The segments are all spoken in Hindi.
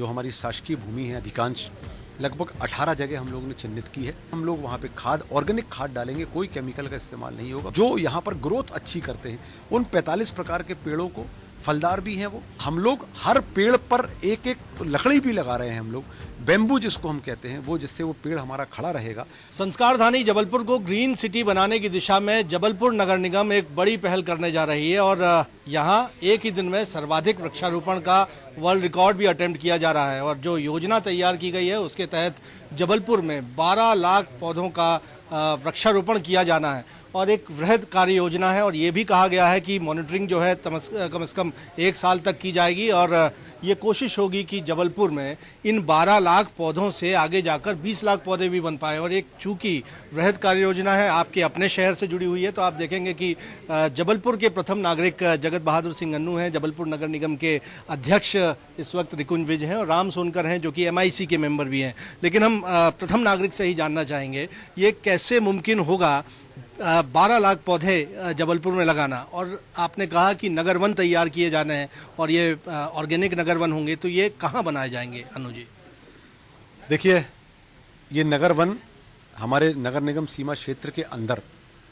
जो हमारी शासकीय भूमि है अधिकांश लगभग 18 जगह हम लोगों ने चिन्हित की है। हम लोग वहाँ पे खाद, ऑर्गेनिक खाद डालेंगे, कोई केमिकल का इस्तेमाल नहीं होगा। जो यहाँ पर ग्रोथ अच्छी करते हैं उन 45 प्रकार के पेड़ों को, फलदार भी हैं वो, हम लोग हर पेड़ पर एक एक लकड़ी भी लगा रहे हैं हम लोग, बेम्बू जिसको हम कहते हैं, वो जिससे वो पेड़ हमारा खड़ा रहेगा। संस्कारधानी जबलपुर को ग्रीन सिटी बनाने की दिशा में जबलपुर नगर निगम एक बड़ी पहल करने जा रही है और यहाँ एक ही दिन में सर्वाधिक वृक्षारोपण का वर्ल्ड रिकॉर्ड भी अटेम्प्ट किया जा रहा है। और जो योजना तैयार की गई है उसके तहत जबलपुर में 12 लाख पौधों का वृक्षारोपण किया जाना है और एक वृहद कार्य योजना है। और ये भी कहा गया है कि मॉनिटरिंग जो है कम से कम 1 साल तक की जाएगी और ये कोशिश होगी कि जबलपुर में इन 12 लाख पौधों से आगे जाकर 20 लाख पौधे भी बन पाए। और एक चूंकि वृहद कार्य योजना है, आपके अपने शहर से जुड़ी हुई है, तो आप देखेंगे कि जबलपुर के प्रथम नागरिक जगत बहादुर सिंह अन्नू हैं, जबलपुर नगर निगम के अध्यक्ष इस वक्त रिकुंज विज हैं और राम सोनकर हैं जो कि MIC के मेंबर भी हैं। लेकिन हम प्रथम नागरिक से ही जानना चाहेंगे ये कैसे मुमकिन होगा 12 लाख पौधे जबलपुर में लगाना। और आपने कहा कि नगर वन तैयार किए जाने हैं और ये ऑर्गेनिक नगर वन होंगे, तो ये कहाँ बनाए जाएंगे अनु जी? देखिए, ये नगर वन हमारे नगर निगम सीमा क्षेत्र के अंदर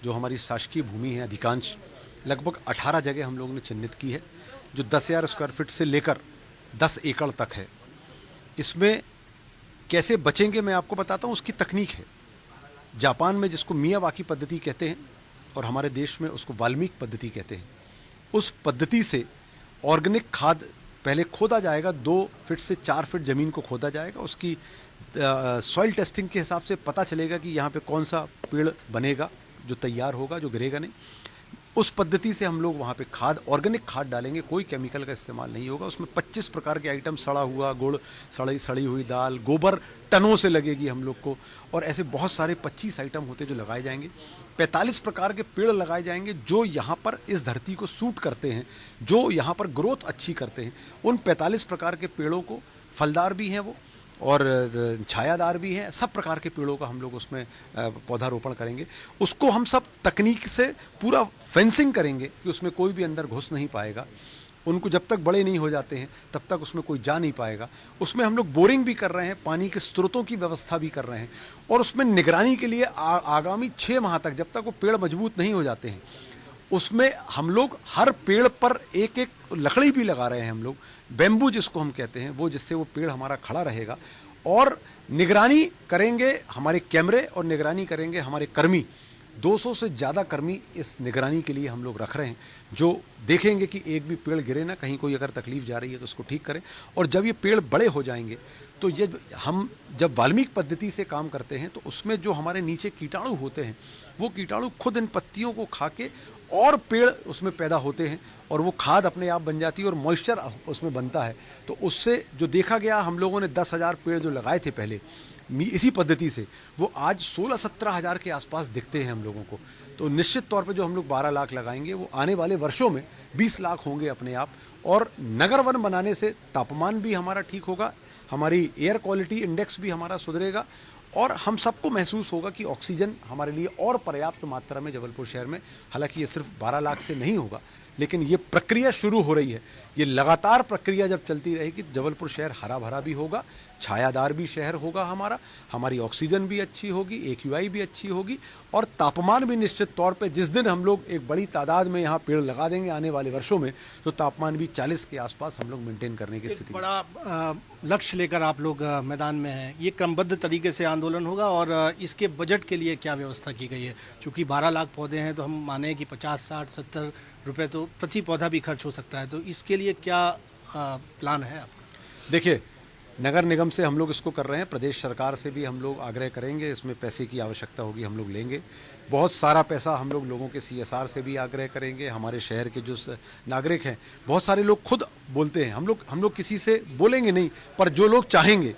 जो हमारी शासकीय भूमि है अधिकांश लगभग 18 जगह हम लोगों ने चिन्हित की है, जो 10,000 स्क्वायर फीट से लेकर 10 एकड़ तक है। इसमें कैसे बचेंगे मैं आपको बताता हूँ, उसकी तकनीक है। जापान में जिसको मियावाकी पद्धति कहते हैं और हमारे देश में उसको वाल्मीकि पद्धति कहते हैं, उस पद्धति से ऑर्गेनिक खाद पहले खोदा जाएगा, 2 फीट से 4 फीट ज़मीन को खोदा जाएगा। उसकी सॉइल टेस्टिंग के हिसाब से पता चलेगा कि यहाँ पे कौन सा पेड़ बनेगा जो तैयार होगा, जो गिरेगा नहीं। उस पद्धति से हम लोग वहाँ पे खाद, ऑर्गेनिक खाद डालेंगे, कोई केमिकल का इस्तेमाल नहीं होगा। उसमें 25 प्रकार के आइटम, सड़ा हुआ गुड़, सड़ी हुई दाल, गोबर टनों से लगेगी हम लोग को, और ऐसे बहुत सारे 25 आइटम होते जो लगाए जाएंगे। 45 प्रकार के पेड़ लगाए जाएंगे जो यहाँ पर इस धरती को सूट करते हैं, जो यहाँ पर ग्रोथ अच्छी करते हैं। उन 45 प्रकार के पेड़ों को, फलदार भी हैं वो और छायादार भी हैं, सब प्रकार के पेड़ों का हम लोग उसमें पौधारोपण करेंगे। उसको हम सब तकनीक से पूरा फेंसिंग करेंगे कि उसमें कोई भी अंदर घुस नहीं पाएगा। उनको जब तक बड़े नहीं हो जाते हैं तब तक उसमें कोई जा नहीं पाएगा। उसमें हम लोग बोरिंग भी कर रहे हैं, पानी के स्रोतों की व्यवस्था भी कर रहे हैं और उसमें निगरानी के लिए आगामी 6 माह तक, जब तक वो पेड़ मजबूत नहीं हो जाते हैं, उसमें हम लोग हर पेड़ पर एक एक लकड़ी भी लगा रहे हैं हम लोग, बेम्बू जिसको हम कहते हैं, वो जिससे वो पेड़ हमारा खड़ा रहेगा। और निगरानी करेंगे हमारे कैमरे और निगरानी करेंगे हमारे कर्मी। 200 से ज़्यादा कर्मी इस निगरानी के लिए हम लोग रख रहे हैं, जो देखेंगे कि एक भी पेड़ गिरे ना, कहीं कोई अगर तकलीफ जा रही है तो उसको ठीक करें। और जब ये पेड़ बड़े हो जाएंगे तो ये हम जब वाल्मीकि पद्धति से काम करते हैं तो उसमें जो हमारे नीचे कीटाणु होते हैं, वो कीटाणु खुद इन पत्तियों को खा के और पेड़ उसमें पैदा होते हैं और वो खाद अपने आप बन जाती है और मॉइस्चर उसमें बनता है। तो उससे जो देखा गया, हम लोगों ने 10,000 पेड़ जो लगाए थे पहले इसी पद्धति से, वो आज 16-17 हज़ार के आसपास दिखते हैं हम लोगों को। तो निश्चित तौर पे जो हम लोग 12 लाख लगाएंगे वो आने वाले वर्षों में 20 लाख होंगे अपने आप। और नगर वन बनाने से तापमान भी हमारा ठीक होगा, हमारी एयर क्वालिटी इंडेक्स भी हमारा सुधरेगा और हम सबको महसूस होगा कि ऑक्सीजन हमारे लिए और पर्याप्त मात्रा में जबलपुर शहर में, हालांकि ये सिर्फ 12 लाख से नहीं होगा, लेकिन ये प्रक्रिया शुरू हो रही है। ये लगातार प्रक्रिया जब चलती रहेगी, जबलपुर शहर हरा भरा भी होगा, छायादार भी शहर होगा हमारा, हमारी ऑक्सीजन भी अच्छी होगी, AQI भी अच्छी होगी और तापमान भी निश्चित तौर पे, जिस दिन हम लोग एक बड़ी तादाद में यहाँ पेड़ लगा देंगे आने वाले वर्षों में, तो तापमान भी 40 के आसपास हम लोग मेंटेन करने की स्थिति। बड़ा लक्ष्य लेकर आप लोग मैदान में हैं। ये क्रमबद्ध तरीके से आंदोलन होगा और इसके बजट के लिए क्या व्यवस्था की गई है? चूँकि 12 लाख पौधे हैं तो हम माने कि 50, 60, 70 रुपये तो प्रति पौधा भी खर्च हो सकता है, तो इसके लिए क्या प्लान है आपका? देखिए, नगर निगम से हम लोग इसको कर रहे हैं, प्रदेश सरकार से भी हम लोग आग्रह करेंगे, इसमें पैसे की आवश्यकता होगी हम लोग लेंगे। बहुत सारा पैसा हम लोगों के CSR से भी आग्रह करेंगे। हमारे शहर के जो नागरिक हैं, बहुत सारे लोग खुद बोलते हैं, हम लोग किसी से बोलेंगे नहीं, पर जो लोग चाहेंगे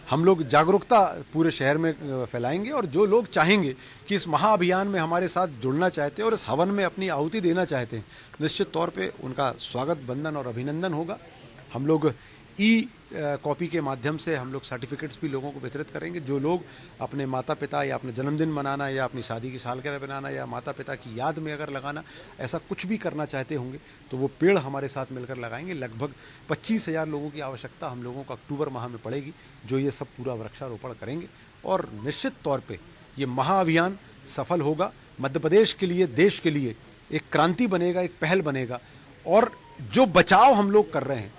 हम लोग जागरूकता पूरे शहर में फैलाएंगे और जो लोग चाहेंगे कि इस महाअभियान में हमारे साथ जुड़ना चाहते हैं और इस हवन में अपनी आहुति देना चाहते हैं, निश्चित तौर पे उनका स्वागत, वंदन और अभिनंदन होगा। हम लोग ई कॉपी के माध्यम से हम लोग सर्टिफिकेट्स भी लोगों को वितरित करेंगे। जो लोग अपने माता पिता या अपने जन्मदिन मनाना या अपनी शादी की सालगिरह बनाना या माता पिता की याद में अगर लगाना, ऐसा कुछ भी करना चाहते होंगे तो वो पेड़ हमारे साथ मिलकर लगाएंगे। लगभग 25,000 लोगों की आवश्यकता हम लोगों को अक्टूबर माह में पड़ेगी, जो ये सब पूरा वृक्षारोपण करेंगे। और निश्चित तौर पर ये महाअभियान सफल होगा। मध्य प्रदेश के लिए, देश के लिए एक क्रांति बनेगा, एक पहल बनेगा। और जो बचाव हम लोग कर रहे हैं,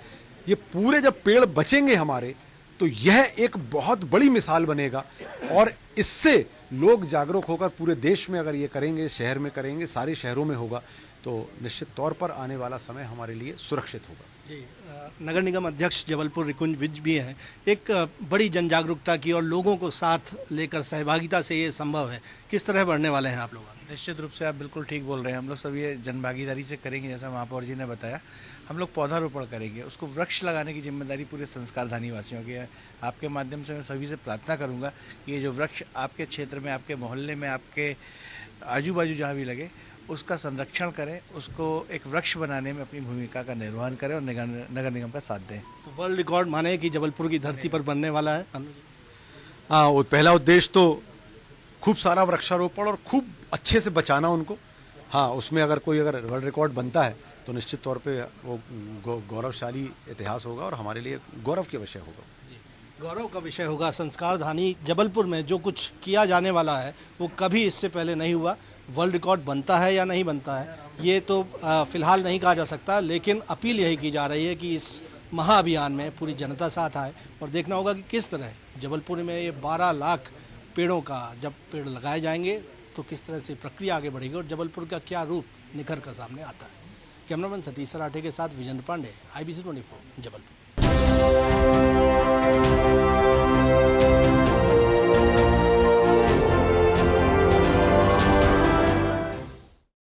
ये पूरे जब पेड़ बचेंगे हमारे, तो यह एक बहुत बड़ी मिसाल बनेगा। और इससे लोग जागरूक होकर पूरे देश में अगर ये करेंगे, शहर में करेंगे, सारे शहरों में होगा, तो निश्चित तौर पर आने वाला समय हमारे लिए सुरक्षित होगा। जी, नगर निगम अध्यक्ष जबलपुर रिकुंज विज भी हैं। एक बड़ी जन जागरूकता की और लोगों को साथ लेकर सहभागिता से ये संभव है। किस तरह बढ़ने वाले हैं आप लोग? निश्चित रूप से आप बिल्कुल ठीक बोल रहे हैं। हम लोग सब ये जनभागीदारी से करेंगे। जैसा महापौर जी ने बताया, हम लोग पौधारोपण करेंगे, उसको वृक्ष लगाने की जिम्मेदारी पूरे संस्कारधानी वासियों की है। आपके माध्यम से मैं सभी से प्रार्थना करूंगा कि ये जो वृक्ष आपके क्षेत्र में, आपके मोहल्ले में, आपके आजू बाजू जहाँ भी लगे, उसका संरक्षण करें, उसको एक वृक्ष बनाने में अपनी भूमिका का निर्वहन करें और नगर निगम का साथ दें। वर्ल्ड रिकॉर्ड माने कि जबलपुर की धरती पर बनने वाला है। हाँ, वो पहला उद्देश्य तो खूब सारा वृक्षारोपण और खूब अच्छे से बचाना उनको। हाँ, उसमें अगर वर्ल्ड रिकॉर्ड बनता है तो निश्चित तौर पे वो गौरवशाली इतिहास होगा और हमारे लिए गौरव के विषय होगा। गौरव का विषय होगा। संस्कारधानी जबलपुर में जो कुछ किया जाने वाला है वो कभी इससे पहले नहीं हुआ। वर्ल्ड रिकॉर्ड बनता है या नहीं बनता है ये तो फिलहाल नहीं कहा जा सकता, लेकिन अपील यही की जा रही है कि इस महाअभियान में पूरी जनता साथ आए और देखना होगा कि किस तरह जबलपुर में ये 12 लाख पेड़ों का जब पेड़ लगाए जाएंगे तो किस तरह से प्रक्रिया आगे बढ़ेगी और जबलपुर का क्या रूप निखर कर सामने आता है। कैमरामैन सतीश सराठे के साथ विजेंद्र पांडे, IBC 24 जबलपुर।